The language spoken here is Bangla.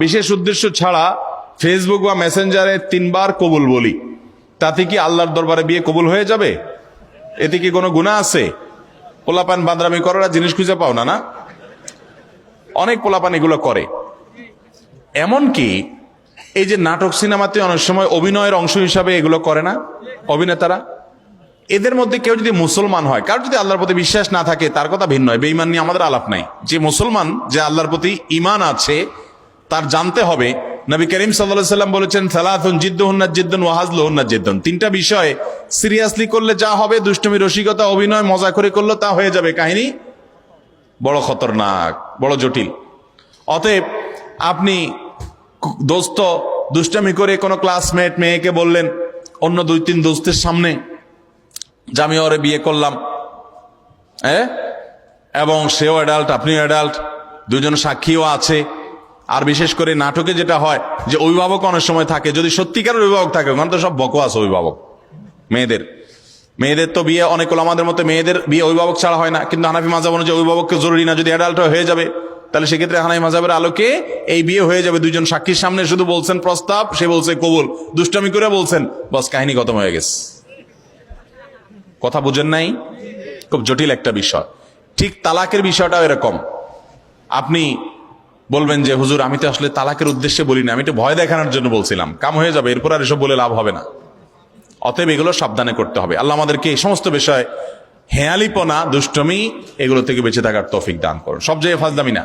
বিশেষ উদ্দেশ্য ছাড়া ফেসবুক বা মেসেঞ্জারে 3 বার কবুল বলি, তাতে কি আল্লাহর দরবারে বিয়ে কবুল হয়ে যাবে? এতে কি কোনো গুনাহ আছে? পোলাপান বাদরামি করার জিনিস খুঁজে পাও না? অনেক পোলাপান এগুলো করে। এমনকি এই যে নাটক সিনেমাতে অনেক সময় অভিনয়ের অংশ হিসাবে এগুলো করে না অভিনেতারা, এদের মধ্যে কেউ যদি মুসলমান হয়, কার যদি আল্লাহর প্রতি বিশ্বাস না থাকে তার কথা ভিন্ন হয়, বেঈমান নিয়ে আমাদের আলাপ নাই। যে মুসলমান, যে আল্লাহর প্রতি ঈমান আছে, তার জানতে হবে নবী করিম সাল্লাল্লাহু আলাইহি ওয়াসাল্লাম বলেছেন সালাতুন জিদ্দুহুন্না জিদ্দুন ওয়া হাজলুহুন্না জিদ্দুন। 3টা বিষয় সিরিয়াসলি করলে যা হবে, দুষ্টমি রসিকতা অভিনয় মজা করে করলে তা হয়ে যাবে কাহিনী বড় খতরনাক, বড় জটিল। অতএব আপনি দোস্ত দুষ্টামি করে কোনো ক্লাসমেট মেয়েকে বললেন অন্য 2-3 দোস্তের সামনে যে আমি ওরে বিয়ে করলাম, এবং সেও অ্যাডাল্ট আপনিও অ্যাডাল্ট, দুজন সাক্ষীও আছে। আর বিশেষ করে নাটকে যেটা হয় যে অভিভাবক অনেক সময় থাকে, যদি সত্যিকারের অভিভাবক থাকে, ওখানে তো সব বকওয়াস অভিভাবক। মেয়েদের তো বিয়ে অনেক আমাদের মতো মেয়েদের বিয়ে অভিভাবক ছাড়া হয় না, কিন্তু হানাফি মাযহাব অনুযায়ী অভিভাবককে জরুরি না, যদি অ্যাডাল্ট হয়ে যাবে তাহলে সেক্ষেত্রে হানাফি মাযহাবের আলোকে এই বিয়ে হয়ে যাবে। 2জন সাক্ষীর সামনে শুধু বলছেন প্রস্তাব, সে বলছে কবুল, দুষ্টামি করে বলছেন, বাস কাহিনী খতম হয়ে গেছে। কথা বুঝেন নাই? খুব জটিল একটা বিষয়। ঠিক তালাকের বিষয়টাও এরকম। আপনি বলবেন যে হুজুর আমি তো আসলে তালাকের উদ্দেশ্যে বলি না, আমি তো ভয় দেখানোর জন্য বলছিলাম, কাম হয়ে যাবে, এরপর আর এসব বলে লাভ হবে না। অতএব এগুলো সাবধানে করতে হবে। আল্লাহ আমাদেরকে এই সমস্ত বিষয়, হেয়ালিপনা, দুষ্টমি, এগুলো থেকে বেঁচে থাকার তৌফিক দান করুন। সব জায়গায় ফাজলামি না।